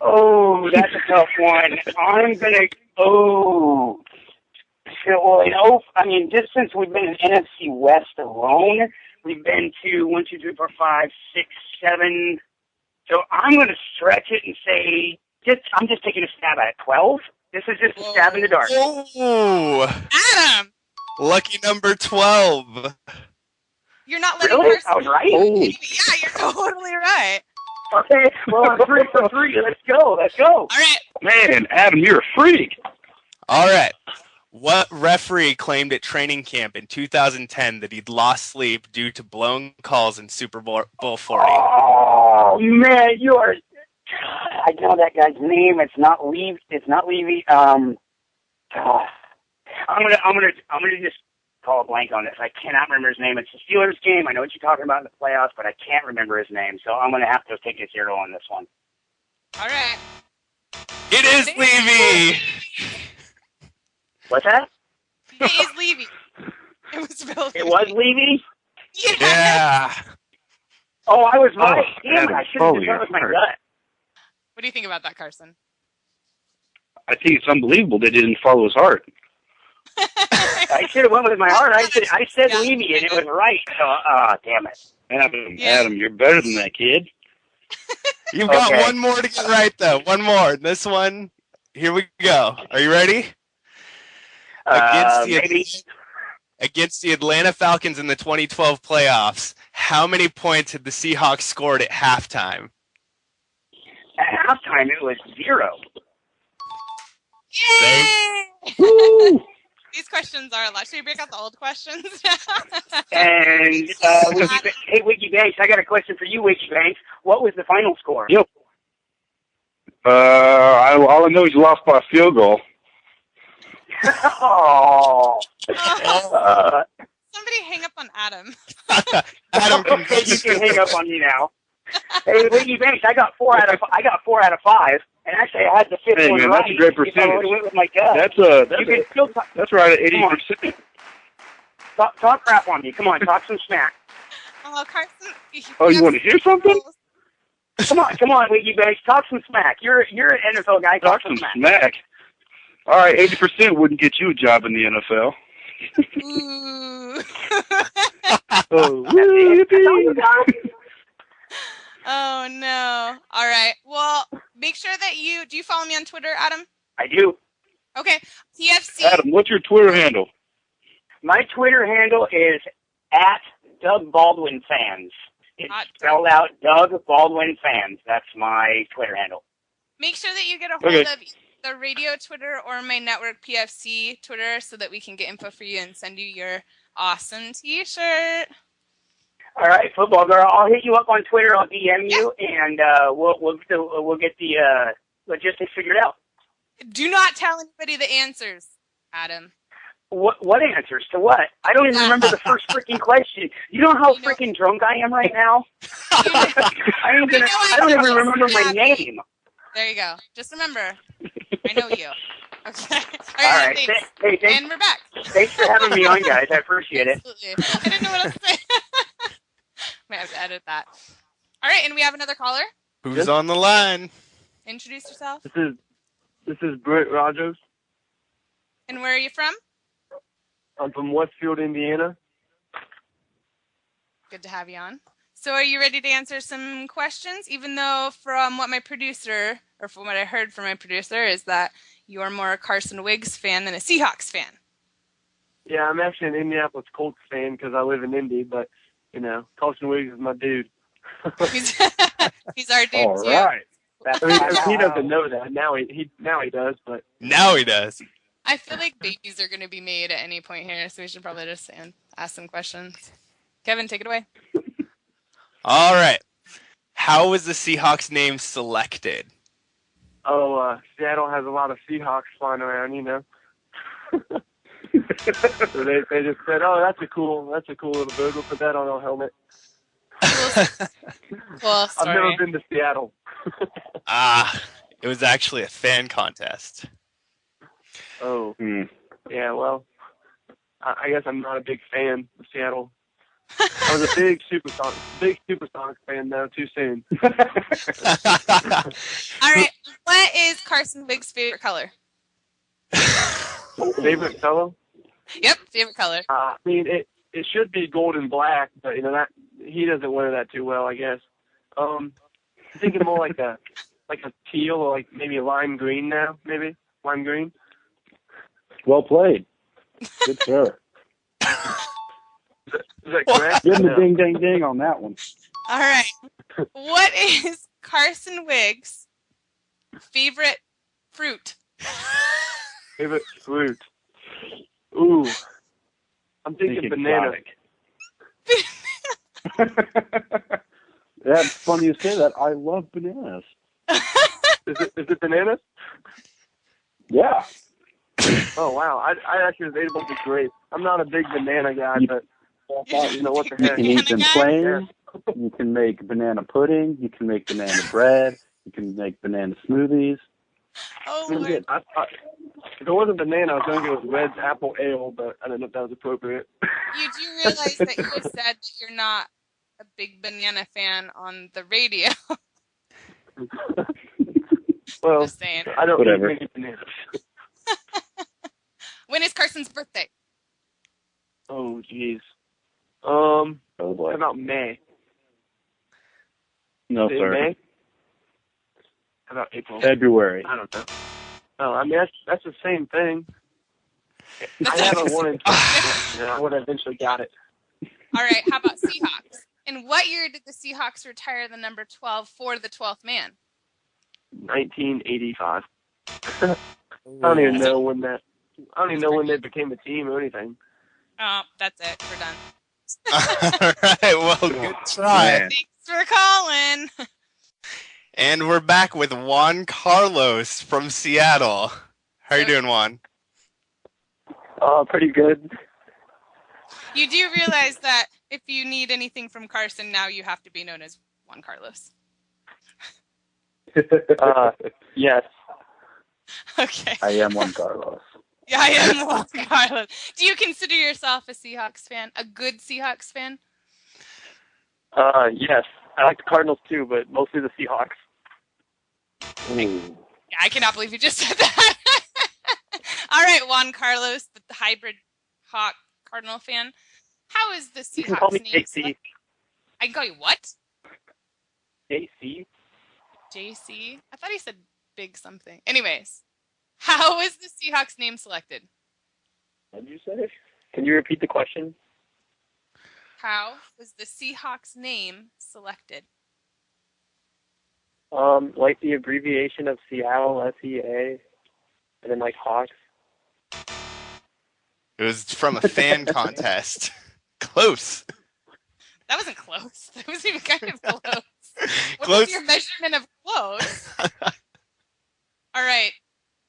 Oh, that's a tough one. I'm going to... Oh. Well, just since we've been in NFC West alone, we've been to 1, 2, 3, 4, 5, 6, 7. So I'm going to stretch it and say, I'm just taking a stab at it. 12? This is just a stab in the dark. Oh, Adam! Lucky number 12. You're not letting Really? Carson... I was right? Oh. Yeah, you're totally right. Okay, well, I'm 3 for 3. Let's go. All right. Man, Adam, you're a freak. All right. What referee claimed at training camp in 2010 that he'd lost sleep due to blown calls in Super Bowl 40? Oh man, you are. I know that guy's name. It's not Levy. It's not Levy. I'm gonna just call a blank on this. I cannot remember his name. It's the Steelers game. I know what you're talking about in the playoffs, but I can't remember his name. So I'm gonna have to take a 0 on this one. All right. It is Levy. What's that? It is Levy. It was Bill. It was Levy? Yeah. Oh, I was right. Damn it, Adam, I should have just went with my sorry. gut. What do you think about that, Carson? I think it's unbelievable they didn't follow his heart. I should have went with my heart. I said Levy, and it was right. So, damn it. Adam, you're better than that, kid. You've got Okay. one more to get right, though. One more. This one, here we go. Are you ready? Against the Atlanta Falcons in the 2012 playoffs, how many points had the Seahawks scored at halftime? At halftime, it was 0. Yay! These questions are a lot. Should we break out the old questions? And, hey, Wiggy Banks, I got a question for you, Wiggy Banks. What was the final score? Yep. All I know is you lost by a field goal. Oh. Somebody hang up on Adam. Adam can Okay, you can hang up on me now. Hey, Wiggy Banks, I got 4 out of 5, and actually I had the fifth Hey, one man, right. that's a great If I percentage. would've went with my gut. You can still That's right at 80%. talk crap on me. Come on, talk some smack. Oh, Carson. Oh, you want to hear something? Come on, Wiggy Banks, talk some smack. You're an NFL guy. Talk some smack. All right, 80% wouldn't get you a job in the NFL. Ooh. Oh, Oh, no. All right. Well, make sure that do you follow me on Twitter, Adam? I do. Okay. PFC. Adam, what's your Twitter handle? My Twitter handle is @DougBaldwinFans. It's spelled out Doug Baldwin Fans. That's my Twitter handle. Make sure that you get a hold of the radio Twitter or my network PFC Twitter so that we can get info for you and send you your awesome T-shirt. All right, football girl. I'll hit you up on Twitter. I'll DM you, and we'll get the logistics figured out. Do not tell anybody the answers, Adam. What answers to what? I don't even remember the first freaking question. You know how freaking drunk I am right now? I don't even remember my name. There you go. Just remember, I know you. Okay. All right. Thanks. Hey, thanks. And we're back. Thanks for having me on, guys. I appreciate it. Absolutely. I didn't know what else to say. Might have to edit that. All right, and we have another caller. Who's on the line? Introduce yourself. This is Brett Rogers. And where are you from? I'm from Westfield, Indiana. Good to have you on. So are you ready to answer some questions? Even though from what from what I heard from my producer, is that you're more a Carson Wiggs fan than a Seahawks fan. Yeah, I'm actually an Indianapolis Colts fan because I live in Indy, but, Carson Wiggs is my dude. He's our dude, All too. right. I mean, he doesn't know that. Now he does, but... Now he does. I feel like babies are going to be made at any point here, so we should probably just ask some questions. Kevin, take it away. All right. How was the Seahawks name selected? Oh, Seattle has a lot of Seahawks flying around, So they just said, "Oh, that's a cool little bird. We'll put that on our helmet." Cool story. I've never been to Seattle. It was actually a fan contest. Oh, yeah. Well, I guess I'm not a big fan of Seattle. I was a big Supersonics fan, though. Too soon. All right. What is Carson Wiggs' favorite color? Favorite color? Yep, favorite color. I mean, it should be gold and black, but that he doesn't wear that too well, I guess. I'm thinking more like a teal or like maybe a lime green now, maybe lime green. Well played. Good sir. Is that correct? Give him a ding, ding, ding on that one. All right. What is Carson Wiggs' favorite fruit? Favorite fruit? Ooh, I'm thinking banana. That's funny you say that. I love bananas. Is it bananas? Yeah. Oh wow, I actually was able to grape. I'm not a big banana guy, but you know what the You heck? can eat them Banana plain. You can make banana pudding. You can make banana bread. You can make banana smoothies. Oh I Lord. thought, if it wasn't banana, I was going to go with Red's apple ale, but I didn't know if that was appropriate. You do realize that you just said that you're not a big banana fan on the radio. Well, Just saying. I don't Whatever. eat many bananas. When is Carson's birthday? Oh jeez. Oh boy. How about May? No, Is it in sir. May? How about April? February. I don't know. Oh, I mean that's the same thing. That's I haven't like- wanted. I would have eventually got it. All right, how about Seahawks? In what year did the Seahawks retire the number 12 for the 12th man? 1985. I don't even know when that. I don't even know when they became a team or anything. Oh, that's it. We're done. All right, well, good try. Man. Thanks for calling. And we're back with Juan Carlos from Seattle. How you doing, Juan? Pretty good. You do realize that if you need anything from Carson, now you have to be known as Juan Carlos. Yes. Okay. I am Juan Carlos. Yeah, I am Juan Carlos. Do you consider yourself a Seahawks fan? A good Seahawks fan? Yes. I like the Cardinals too, but mostly the Seahawks. Ooh. Yeah, I cannot believe you just said that. All right, Juan Carlos, the hybrid Hawk Cardinal fan. How is the You can call me Seahawks name? JC. I can call you what? JC? JC? I thought he said big something. Anyways, how is the Seahawks name selected? What did you say? Can you repeat the question? How was the Seahawks name selected? Like the abbreviation of Seattle, SEA, and then like Hawks. It was from a fan contest. Close. That wasn't close. That wasn't even kind of close. What Close. was your measurement of close? All right.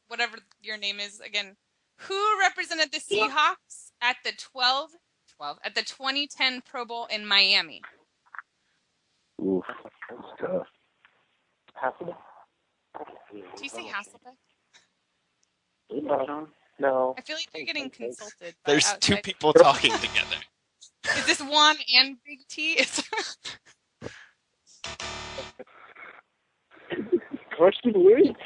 Whatever your name is again. Who represented the Seahawks at the 2010 Pro Bowl in Miami? Oof. That's tough. Hasselbeck? Do you say Hasselbeck? No. I feel like you're getting consulted. by There's two outside- people talking together. Is this Juan and Big T? Carson Wiggs?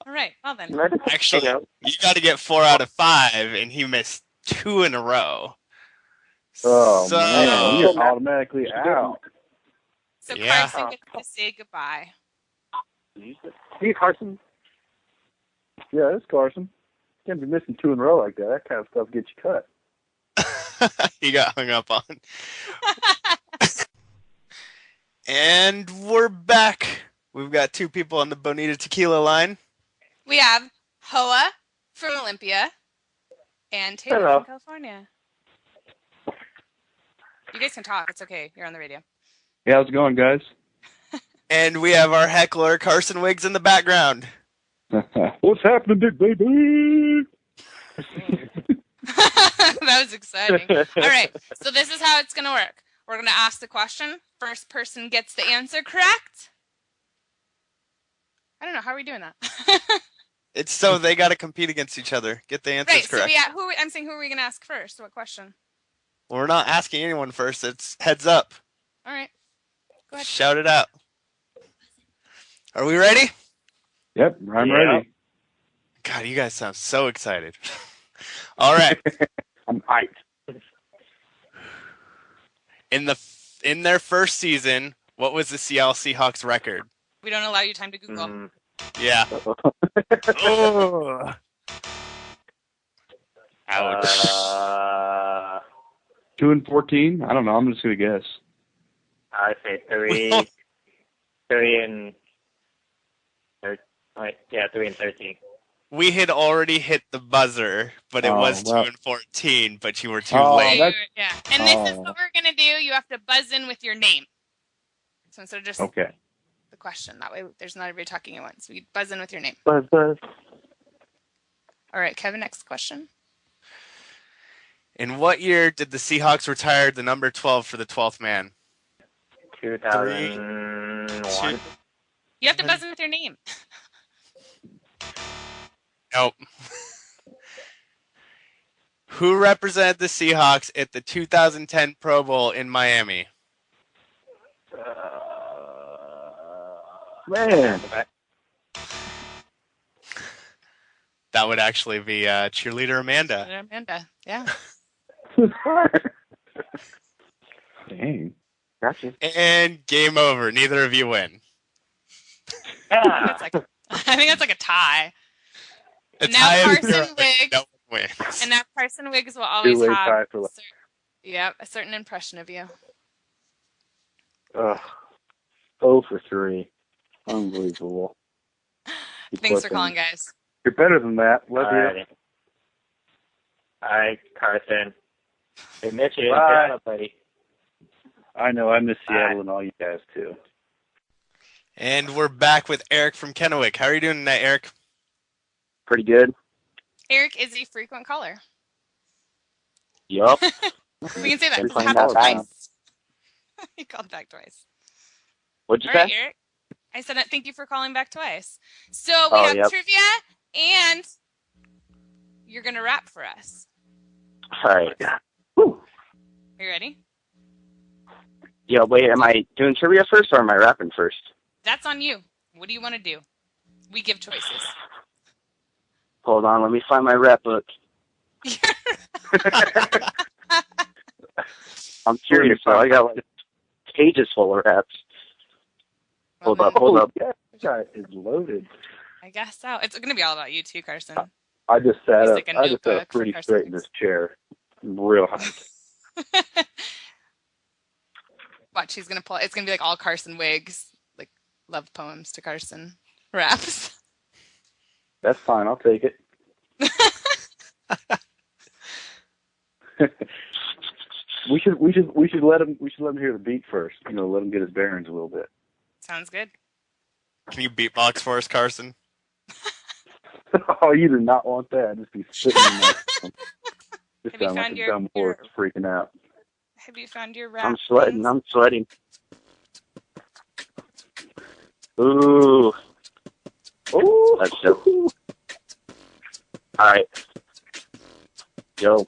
All right. Well then. Actually, you got to get 4 out of 5, and he missed 2 in a row. Oh, So- man. You're automatically out. So Yeah. Carson gets to say goodbye. Hey, Carson. Yeah, it's Carson. Can't be missing 2 in a row like that. That kind of stuff gets you cut. He got hung up on. And we're back. We've got 2 people on the Bonita Tequila line. We have Hoa from Olympia and Taylor Hello. from California. You guys can talk. It's okay. You're on the radio. Hey, how's it going, guys? And we have our heckler, Carson Wiggs, in the background. What's happening, big baby? That was exciting. All right. So this is how it's going to work. We're going to ask the question. First person gets the answer correct. I don't know. How are we doing that? It's so they got to compete against each other. Get the answers Right. So correct. I'm saying who are we going to ask first? What question? Well, we're not asking anyone first. It's heads up. All right. Go ahead. Shout it out. Are we ready? Yep, I'm ready. God, you guys sound so excited. All right. I'm hyped. In their first season, what was the Seattle Seahawks record? We don't allow you time to Google. Yeah. Oh. Ouch. 2-14? I don't know. I'm just gonna guess. I say 3 and 13. We had already hit the buzzer, but it was 2-14, but you were too late. Yeah. And this is what we're going to do. You have to buzz in with your name. So instead of just the question, that way there's not everybody talking at once. So you buzz in with your name. Buzz. All right, Kevin, next question. In what year did the Seahawks retire the number 12 for the 12th man? 2001. You have to buzz in with your name. Nope. Who represented the Seahawks at the 2010 Pro Bowl in Miami? Man. That would actually be cheerleader Amanda. Amanda, yeah. Dang. Gotcha. And game over. Neither of you win. I think that's like a tie. A now tie Carson Wiggs. No one wins. And now Carson Wiggs will always Two-way have tie for a certain impression of you. 0 for 3. Unbelievable. Thanks for calling, guys. You're better than that. Love you. Hi, Carson. Hey, Mitchie. Bye. Buddy. I know. I miss Seattle and all you guys, too. And we're back with Eric from Kennewick. How are you doing tonight, Eric? Pretty good. Eric is a frequent caller. Yup. We can say that. It Every happened time. twice. He called back twice. What'd you All right, say? Eric. I said thank you for calling back twice. So we have trivia, and you're going to rap for us. All right. Are you ready? Yeah, wait, am I doing trivia first or am I rapping first? That's on you. What do you want to do? We give choices. Hold on, let me find my rap book. I'm curious, so I got like pages full of raps. Hold up. That guy is loaded. I guess so. It's going to be all about you too, Carson. I just sat up. Like I just sat up pretty straight in this chair. Real high. Watch, he's going to pull. It's going to be like all Carson Wiggs, like love poems to Carson raps. That's fine. I'll take it. we should let him hear the beat first. You know, let him get his bearings a little bit. Sounds good. Can you beatbox for us, Carson? Oh, you do not want that. Just be sitting in that. Just sound like a dumb horse freaking out. Have you found your rap? I'm sweating. Ooh. Ooh. That's dope. All right. Yo.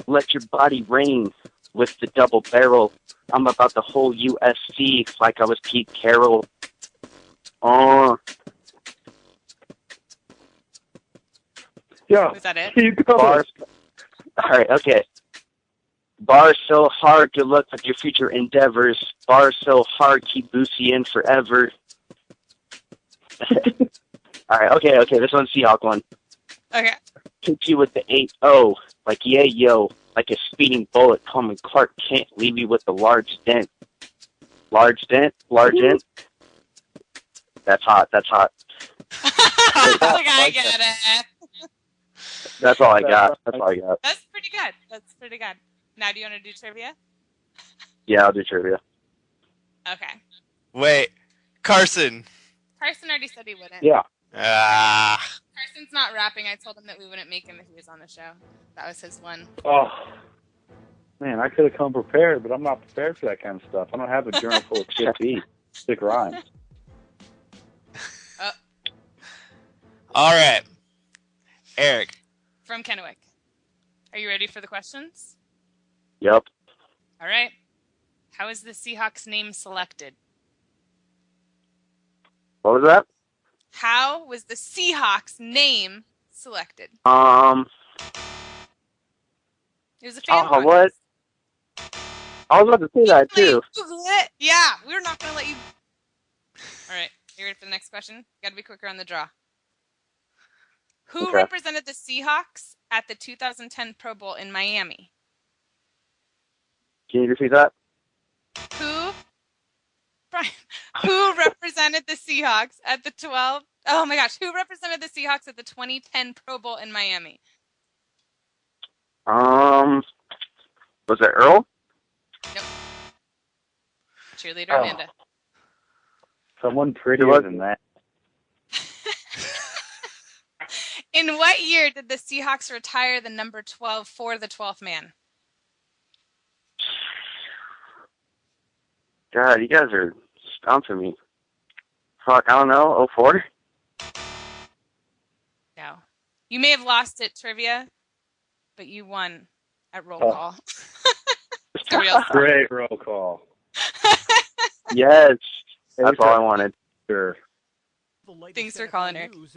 Let your body reign with the double barrel. I'm about the whole USC like I was Pete Carroll. Oh. Yeah. Was that it? Bars. All right, okay. Bars so hard, good luck with your future endeavors. Bars so hard, keep Boosie in forever. All right, okay, this one's Seahawk one. Okay. Hit you with the 8-0, like yeah, yo, like a speeding bullet. Coming Clark Kent, leave you with a large dent. Large dent? That's hot. I get it. That's all I got. That's pretty good. Now, do you want to do trivia? Yeah, I'll do trivia. Okay. Wait, Carson. Carson already said he wouldn't. Yeah. Carson's not rapping. I told him that we wouldn't make him if he was on the show. That was his one. Oh. Man, I could have come prepared, but I'm not prepared for that kind of stuff. I don't have a journal full of sick rhymes. All right. Eric. From Kennewick. Are you ready for the questions? Yep. All right. How is the Seahawks name selected? What was that? How was the Seahawks name selected? It was a fan podcast. What? I was about to say that too. Yeah, we're not going to let you. All right. You ready for the next question? You got to be quicker on the draw. Who represented the Seahawks at the 2010 Pro Bowl in Miami? Can you repeat that? Who Brian, who represented the Seahawks at the 12? Oh my gosh, who represented the Seahawks at the 2010 Pro Bowl in Miami? Was it Earl? Nope. Cheerleader Amanda. Someone prettier than that. In what year did the Seahawks retire the number 12 for the 12th man? God, you guys are stumping me. Fuck, I don't know, 04? No. You may have lost at trivia, but you won at roll call. Great roll call. Yes, that's all I wanted. Sure. Thanks for calling, Eric. All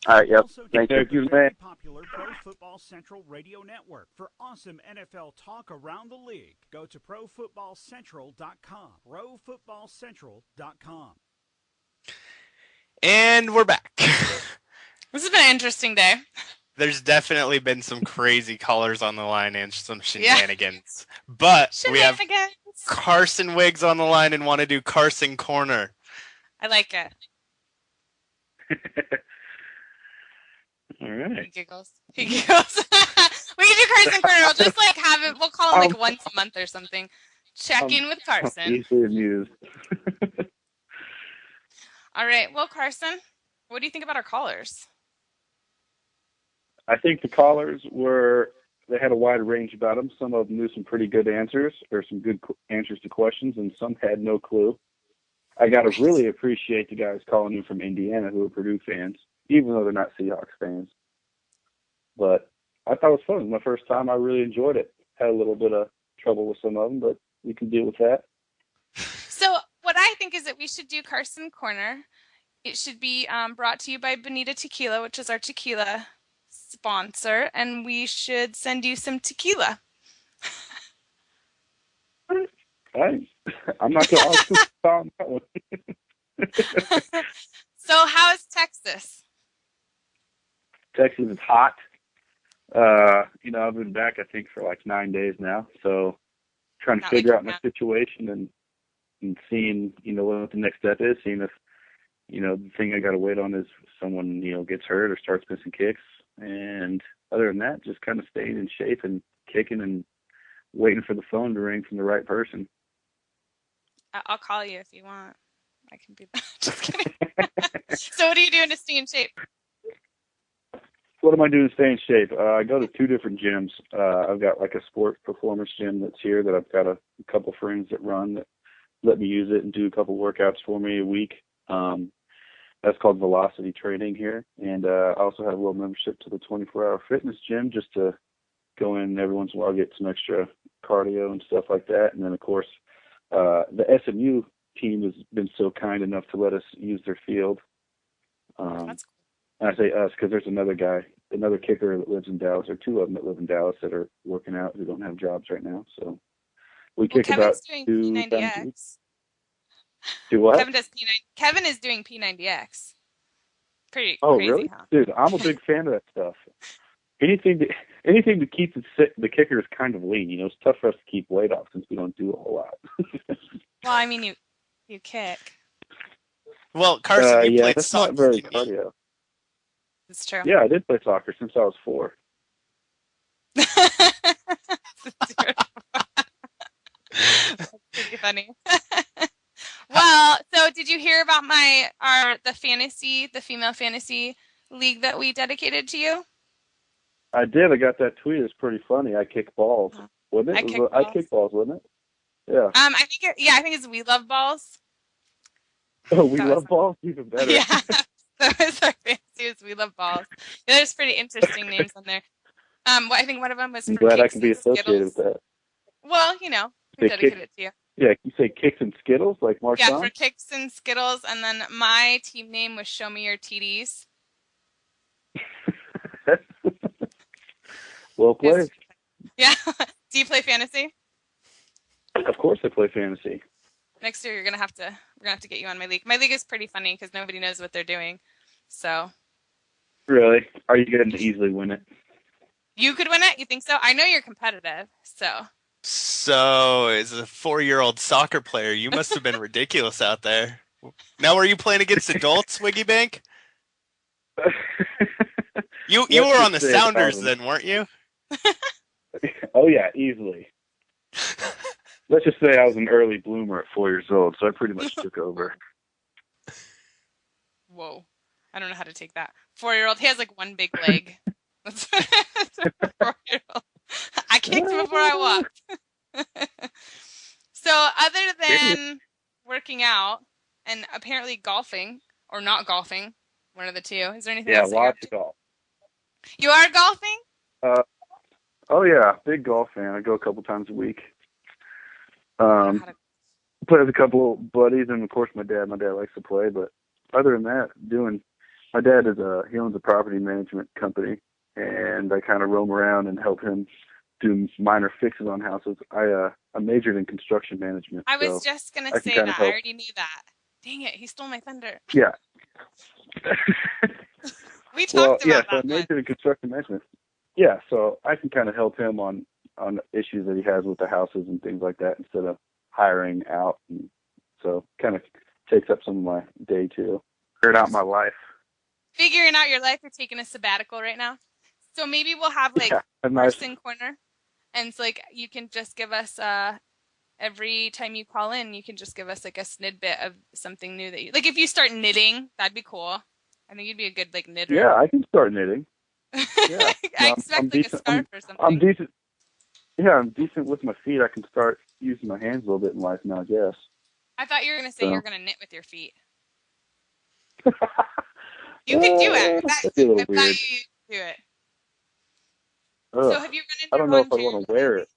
right, yep. Thank you, man. Popular Pro Football Central radio network. For awesome NFL talk around the league, go to ProFootballCentral.com. ProFootballCentral.com. And we're back. This has been an interesting day. There's definitely been some crazy callers on the line and some shenanigans. Yeah. But we have Carson Wiggs on the line and want to do Carson Corner. I like it. All right. He giggles. We can do Carson Corner. We'll just have it. We'll call him once a month or something. Check in with Carson. Easily amused. All right. Well, Carson, what do you think about our callers? I think the callers they had a wide range about them. Some of them knew some pretty good answers or some good answers to questions, and some had no clue. I got to really appreciate the guys calling in from Indiana who are Purdue fans, even though they're not Seahawks fans. But I thought it was fun. It was my first time. I really enjoyed it. Had a little bit of trouble with some of them, but we can deal with that. So what I think is that we should do Carson Corner. It should be brought to you by Bonita Tequila, which is our tequila sponsor, and we should send you some tequila. I'm not going to on that one. So how is Texas? Texas is hot. I've been back, I think, for like 9 days now. So trying to figure out my situation and seeing, what the next step is, seeing if, the thing I got to wait on is someone, gets hurt or starts missing kicks. And other than that, just kind of staying in shape and kicking and waiting for the phone to ring from the right person. I'll call you if you want. I can be that. Just kidding. So what are you doing to stay in shape? What am I doing to stay in shape? I go to 2 different gyms. I've got like a sports performance gym that's here that I've got a couple friends that run that let me use it and do a couple workouts for me a week. That's called Velocity Training here. And I also have a little membership to the 24-hour fitness gym just to go in every once in a while, get some extra cardio and stuff like that. And then, of course, the SMU team has been so kind enough to let us use their field. That's cool. And I say us because there's another kicker that lives in Dallas, or 2 of them that live in Dallas that are working out who don't have jobs right now. So we kick about 2 times a week. Do what? Kevin is doing P90X. Pretty crazy, really? Huh? Dude, I'm a big fan of that stuff. Anything to keep the kickers kind of lean. It's tough for us to keep weight off since we don't do a whole lot. Well, I mean, you kick. Well, Carson, you played that's soccer. Not very cardio. It's true. Yeah, I did play soccer since I was 4. That's pretty funny. Well, so did you hear about the female fantasy league that we dedicated to you? I did. I got that tweet. It's pretty funny. I kick balls. Wasn't it? I kick balls, wasn't it? Yeah. I think it's We Love Balls. Oh, We Love Balls? Even better. Yeah. That was our fantasy. We Love Balls. Yeah, there's pretty interesting names on there. I think one of them was. I'm glad I can be associated with that. Well, we dedicated it to you. Yeah, you say Kicks and Skittles like Marshawn? Yeah, for Kicks and Skittles, and then my team name was Show Me Your TDs. Well played. Yeah. Do you play fantasy? Of course I play fantasy. Next year we're gonna have to get you on my league. My league is pretty funny because nobody knows what they're doing. So. Really? Are you going to easily win it? You could win it? You think so? I know you're competitive, so. So, as a 4-year-old soccer player, you must have been ridiculous out there. Now, were you playing against adults, Wiggy Bank? You were on the Sounders then, weren't you? Oh yeah, easily. Let's just say I was an early bloomer at 4 years old, so I pretty much took over. Whoa. I don't know how to take that. 4-year-old, he has like one big leg. That's 4-year-old. I kicked before I walked. So other than working out and apparently golfing, or not golfing, one of the two, is there anything else? Yeah, lots of golf. You are golfing? Oh yeah, big golf fan. I go a couple times a week. Play with a couple of buddies, and of course my dad. My dad likes to play, but other than that, my dad he owns a property management company, and I kind of roam around and help him do minor fixes on houses. I majored in construction management. I was just gonna say that. I already knew that. Dang it, he stole my thunder. Yeah. We talked about that. So I majored in construction management. Yeah, so I can kind of help him on issues that he has with the houses and things like that instead of hiring out. And so kind of takes up some of my day too. Figuring out my life. Figuring out your life. You're taking a sabbatical right now. So maybe we'll have like Carson Corner. And it's like you can just give us every time you call in, you can just give us like a snidbit of something new that you like. If you start knitting, that'd be cool. I think you'd be a good like knitter. Yeah, I can start knitting. Yeah. I expect like a scarf or something. I'm decent. Yeah, I'm decent with my feet. I can start using my hands a little bit in life now, I guess. I thought you were going to say you're going to knit with your feet. You could do it. That'd be a little weird. You do it. So have you run into I don't know if I want to wear it.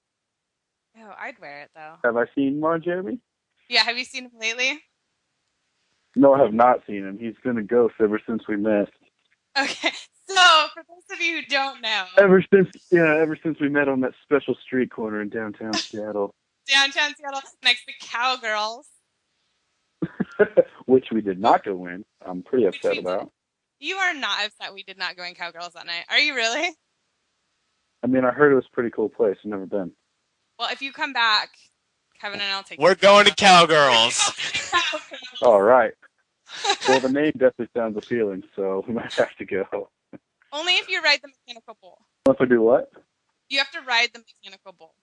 Oh, I'd wear it though. Have I seen Ron Jeremy? Yeah, have you seen him lately? No, I have not seen him. He's been a ghost ever since we met. Okay, so for those of you who don't know, ever since we met on that special street corner in downtown Seattle. Downtown Seattle, next to Cowgirls. Which we did not go in. I'm pretty upset about. You are not upset we did not go in Cowgirls that night. Are you really? I mean, I heard it was a pretty cool place. I've never been. Well, if you come back, Kevin and I'll take you. We're going to Cowgirls. All right. Well, the name definitely sounds appealing, so we might have to go. Only if you ride the mechanical bull. If I do what? You have to ride the mechanical bull.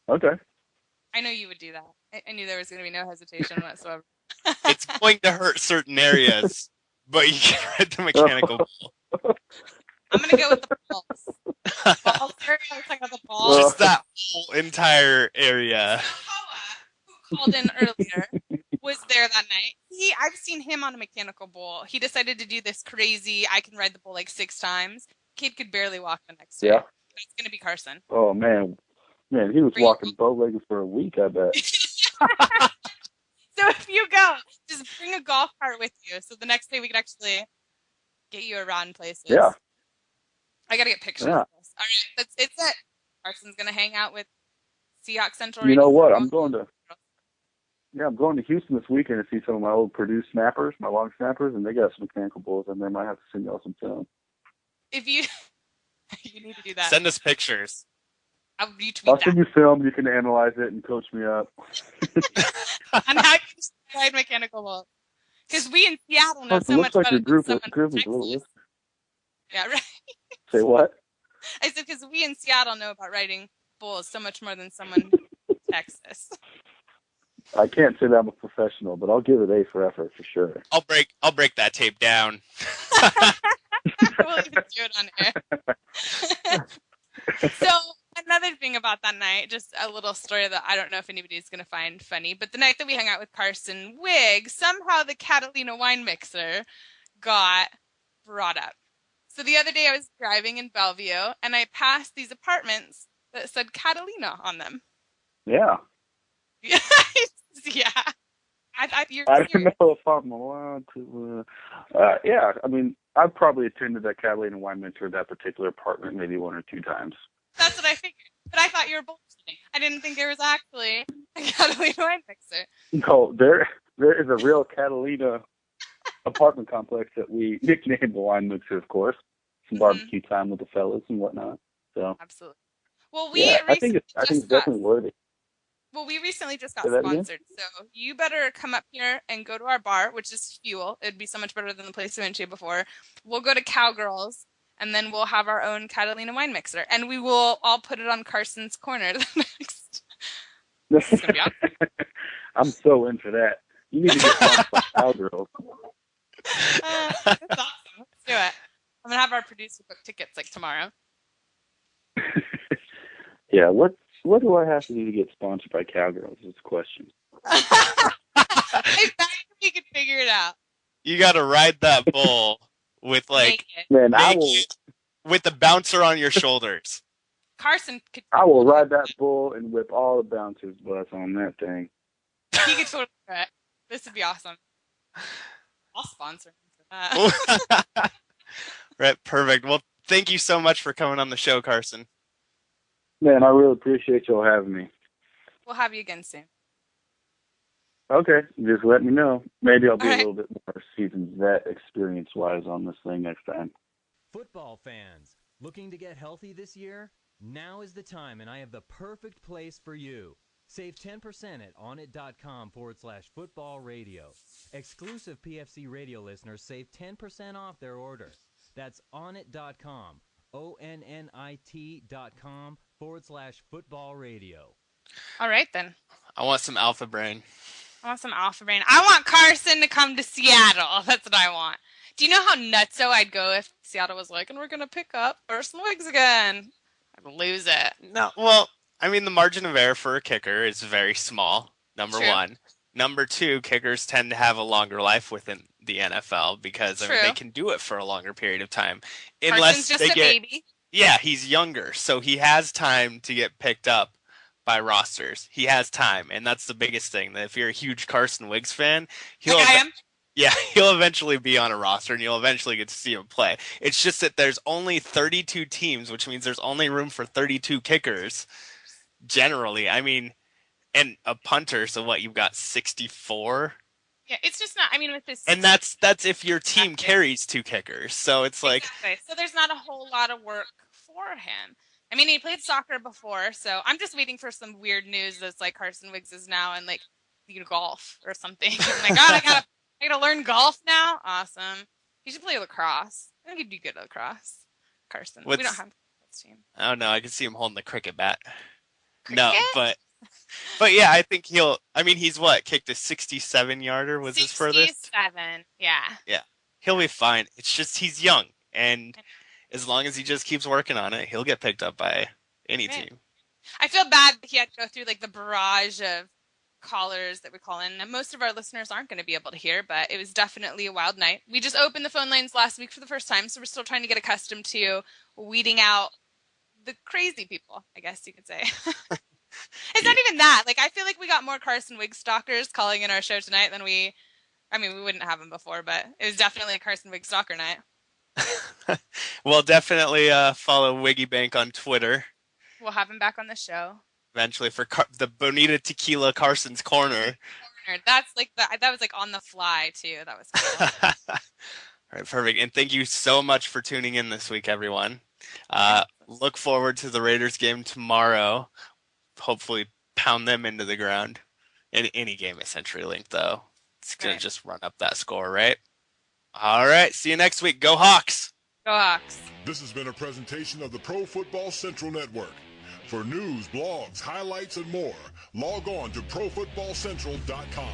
Okay. I know you would do that. I knew there was going to be no hesitation whatsoever. It's going to hurt certain areas, but you can ride the mechanical bull. I'm going to go with the balls. Balls area, let's talk about the balls. Just that whole entire area. Who called in earlier was there that night. I've seen him on a mechanical bull. He decided to do this crazy, I can ride the bull like 6 times. Kid could barely walk the next day. Yeah. That's going to be Carson. Oh, man. Man, he was walking bow-legged for a week, I bet. So if you go, just bring a golf cart with you. So the next day we could actually get you around places. Yeah. I got to get pictures of this. All right, it's it. Carson's going to hang out with SeahawksCentral. You know what? I'm going to Houston this weekend to see some of my old Purdue snappers, my long snappers, and they got some mechanical bulls, and they might have to send y'all some film. If you need to do that. Send us pictures. I'll retweet I'll send you film. You can analyze it and coach me up. On how you ride mechanical bulls. Because we in Seattle know so much about it than someone from Texas. Yeah, right. Say what? I said because we in Seattle know about riding bulls so much more than someone in Texas. I can't say that I'm a professional, but I'll give it A for effort for sure. I'll break that tape down. We'll even do it on air. So another thing about that night, just a little story that I don't know if anybody's going to find funny, but the night that we hung out with Carson Wiggs, somehow the Catalina wine mixer got brought up. So the other day I was driving in Bellevue, and I passed these apartments that said Catalina on them. Yeah. Yeah. I don't know if I'm allowed to. Yeah, I mean, I've probably attended that Catalina wine mixer, that particular apartment, maybe 1 or 2 times. That's what I figured. But I thought you were bullshitting. I didn't think there was actually a Catalina wine mixer. No, there is a real Catalina apartment complex that we nicknamed the wine mixer, of course. Some barbecue time with the fellas and whatnot. So absolutely. Well, we Yeah, I think recently it's just got. definitely worthy. Well, we recently just got Say that again? sponsored, so you better come up here and go to our bar, which is Fuel. It'd be so much better than the place we went to before. We'll go to Cowgirls, and then we'll have our own Catalina wine mixer, and we will all put it on Carson's corner next. This is gonna be awesome. I'm so in for that. You need to get sponsored by Cowgirls. That's awesome. Let's do it. I'm gonna have our producer book tickets like tomorrow. Yeah, what do I have to do to get sponsored by Cowgirls is the question. I bet we could figure it out. You got to ride that bull with like Man, I will. with the bouncer on your shoulders. Carson could. I will ride that bull and whip all the bouncers' butts on that thing. He could totally do it. This would be awesome. I'll sponsor him for that. Right, perfect. Well, thank you so much for coming on the show, Carson. Man, I really appreciate y'all having me. We'll have you again soon. Okay, just let me know. Maybe I'll be All a right. little bit more seasoned vet experience-wise on this thing next time. Football fans, looking to get healthy this year? Now is the time, and I have the perfect place for you. Save 10% at onit.com/football radio. Exclusive PFC radio listeners save 10% off their order. That's onit.com, ONNIT.com/football radio. All right, then. I want some alpha brain. I want some alpha brain. I want Carson to come to Seattle. That's what I want. Do you know how nutso I'd go if Seattle was like, and we're going to pick up Carson Wiggs again? I'd lose it. No, well, I mean, the margin of error for a kicker is very small, number True. one. Number two, kickers tend to have a longer life within the NFL because I mean, True. they can do it for a longer period of time. Carson's just they a get, baby. Yeah, he's younger, so he has time to get picked up by rosters. He has time, and that's the biggest thing. That if you're a huge Carson Wiggs fan, Like I am. yeah, he'll eventually be on a roster, and you'll eventually get to see him play. It's just that there's only 32 teams, which means there's only room for 32 kickers, generally. I mean, and a punter, so what, you've got 64? Yeah, it's just not, I mean, with this. And that's if your team carries 2 kickers, so it's like... Exactly. So there's not a whole lot of work for him. I mean, he played soccer before, so I'm just waiting for some weird news that's like Carson Wiggs is now in like golf or something. Oh my God, I gotta learn golf now. Awesome. He should play lacrosse. I think he'd be good at lacrosse. Carson. We don't have a lacrosse team. I don't know. I can see him holding the cricket bat. Cricket? No, but yeah, I think he'll. I mean, he's what, kicked a 67-yarder was his furthest. 67. Yeah. Yeah, he'll be fine. It's just he's young, and as long as he just keeps working on it, he'll get picked up by any team. I feel bad that he had to go through like the barrage of callers that we call in. And most of our listeners aren't going to be able to hear, but it was definitely a wild night. We just opened the phone lines last week for the first time, so we're still trying to get accustomed to weeding out the crazy people, I guess you could say. It's not even that. Like, I feel like we got more Carson Wiggs stalkers calling in our show tonight than we wouldn't have them before, but it was definitely a Carson Wiggs stalker night. Well, definitely follow Wiggy Bank on Twitter. We'll have him back on the show. Eventually for the Bonita Tequila Carson's Corner. That's like that was like on the fly too. That was cool. All right, perfect. And thank you so much for tuning in this week, everyone. Look forward to the Raiders game tomorrow. Hopefully pound them into the ground. In any game at CenturyLink, though. It's going to just run up that score, right? All right. See you next week. Go Hawks. Go Hawks. This has been a presentation of the Pro Football Central Network. For news, blogs, highlights, and more, log on to ProFootballCentral.com.